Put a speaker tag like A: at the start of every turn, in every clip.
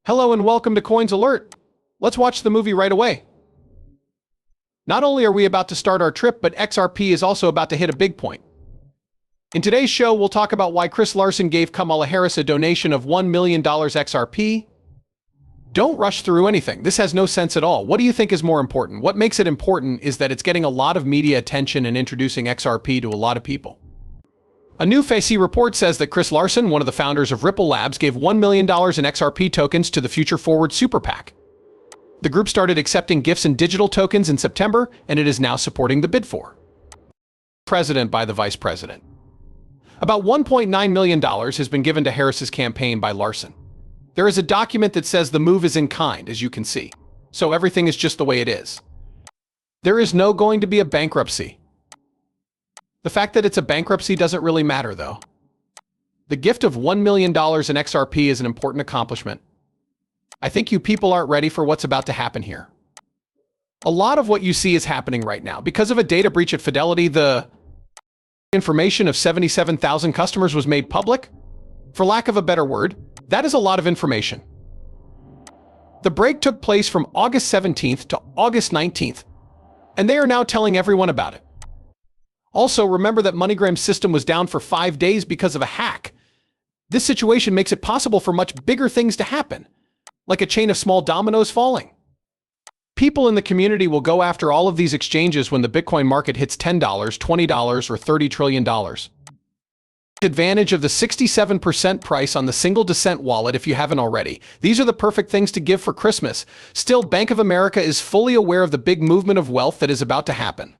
A: Hello and welcome to Coins Alert. Let's watch the movie right away. Not only are we about to start our trip, but XRP is also about to hit a big point. In today's show, we'll talk about why Chris Larsson gave Kamala Harris a donation of $1 million XRP. Don't rush through anything. This has no sense at all. What do you think is more important? What makes it important is that it's getting a lot of media attention and introducing XRP to a lot of people. A new FACE report says that Chris Larsson, one of the founders of Ripple Labs, gave $1 million in XRP tokens to the Future Forward Super PAC. The group started accepting gifts in digital tokens in September, and it is now supporting the bid for president by the vice president. About $1.9 million has been given to Harris's campaign by Larsson. There is a document that says the move is in kind, as you can see, so everything is just the way it is. There is no going to be a bankruptcy. The fact that it's a bankruptcy doesn't really matter, though. The gift of $1 million in XRP is an important accomplishment. I think you people aren't ready for what's about to happen here. A lot of what you see is happening right now. Because of a data breach at Fidelity, the information of 77,000 customers was made public. For lack of a better word, that is a lot of information. The break took place from August 17th to August 19th, and they are now telling everyone about it. Also, remember that MoneyGram's system was down for 5 days because of a hack. This situation makes it possible for much bigger things to happen, like a chain of small dominoes falling. People in the community will go after all of these exchanges when the Bitcoin market hits $10, $20, or $30 trillion. Take advantage of the 67% price on the Single Descent wallet if you haven't already. These are the perfect things to give for Christmas. Still, Bank of America is fully aware of the big movement of wealth that is about to happen.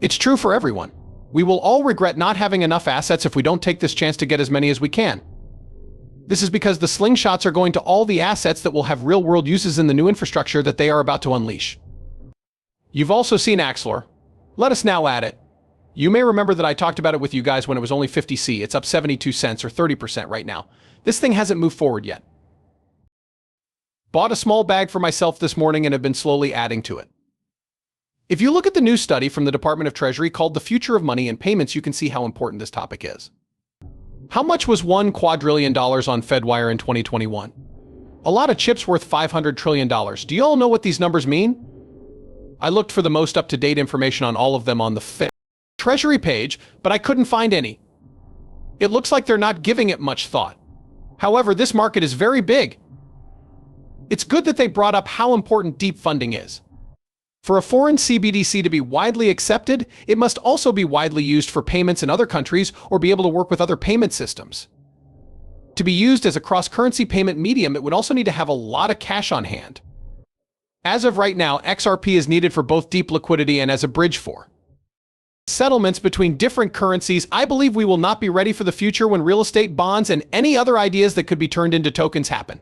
A: It's true for everyone. We will all regret not having enough assets if we don't take this chance to get as many as we can. This is because the slingshots are going to all the assets that will have real-world uses in the new infrastructure that they are about to unleash. You've also seen Axlor. Let us now add it. You may remember that I talked about it with you guys when it was only 50C. It's up 72 cents or 30% right now. This thing hasn't moved forward yet. Bought a small bag for myself this morning and have been slowly adding to it. If you look at the new study from the Department of Treasury called The Future of Money and Payments, you can see how important this topic is. How much was $1 quadrillion on Fedwire in 2021? A lot of chips worth $500 trillion. Do you all know what these numbers mean? I looked for the most up-to-date information on all of them on the Fed Treasury page, but I couldn't find any. It looks like they're not giving it much thought. However, this market is very big. It's good that they brought up how important deep funding is. For a foreign CBDC to be widely accepted, it must also be widely used for payments in other countries or be able to work with other payment systems. To be used as a cross-currency payment medium, it would also need to have a lot of cash on hand. As of right now, XRP is needed for both deep liquidity and as a bridge for settlements between different currencies. I believe we will not be ready for the future when real estate, bonds, and any other ideas that could be turned into tokens happen.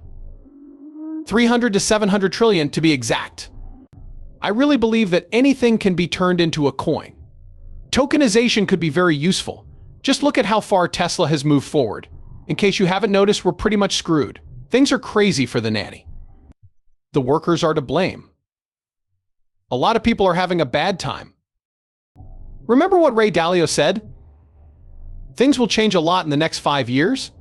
A: 300 to 700 trillion to be exact. I really believe that anything can be turned into a coin. Tokenization could be very useful. Just look at how far Tesla has moved forward. In case you haven't noticed, we're pretty much screwed. Things are crazy for the nanny. The workers are to blame. A lot of people are having a bad time. Remember what Ray Dalio said? Things will change a lot in the next 5 years.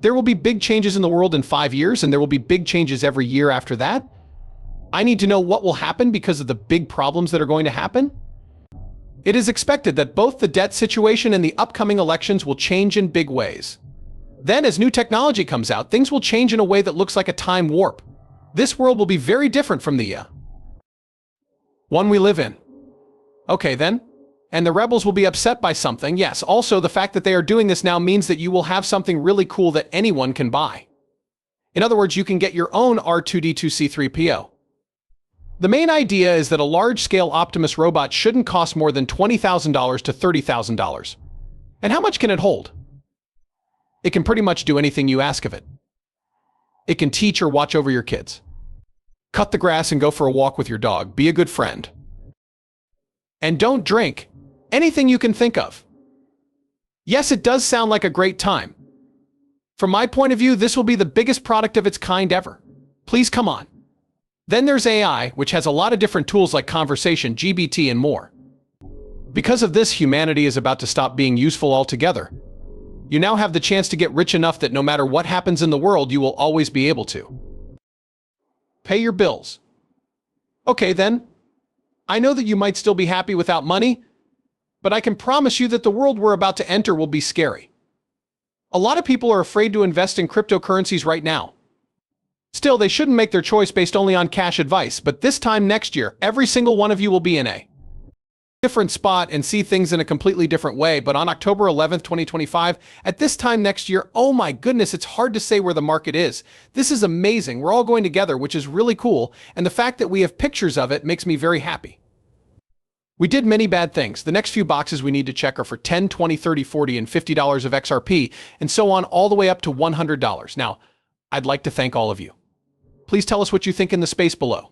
A: There will be big changes in the world in 5 years, and there will be big changes every year after that. I need to know what will happen because of the big problems that are going to happen. It is expected that both the debt situation and the upcoming elections will change in big ways. Then, as new technology comes out, things will change in a way that looks like a time warp. This world will be very different from the one we live in. Okay, then. And the rebels will be upset by something. Yes, also the fact that they are doing this now means that you will have something really cool that anyone can buy. In other words, you can get your own R2D2C3PO. The main idea is that a large-scale Optimus robot shouldn't cost more than $20,000 to $30,000. And how much can it hold? It can pretty much do anything you ask of it. It can teach or watch over your kids. Cut the grass and go for a walk with your dog. Be a good friend. And don't drink. Anything you can think of. Yes, it does sound like a great time. From my point of view, this will be the biggest product of its kind ever. Please come on. Then there's AI, which has a lot of different tools like conversation, GBT, and more. Because of this, humanity is about to stop being useful altogether. You now have the chance to get rich enough that no matter what happens in the world, you will always be able to. pay your bills. Okay then, I know that you might still be happy without money, but I can promise you that the world we're about to enter will be scary. A lot of people are afraid to invest in cryptocurrencies right now. Still, they shouldn't make their choice based only on cash advice, but this time next year, every single one of you will be in a different spot and see things in a completely different way. But on October 11th, 2025, at this time next year, oh my goodness, it's hard to say where the market is. This is amazing. We're all going together, which is really cool. And the fact that we have pictures of it makes me very happy. We did many bad things. The next few boxes we need to check are for $10, $20, $30, $40, and $50 of XRP, and so on all the way up to $100. Now, I'd like to thank all of you. Please tell us what you think in the space below.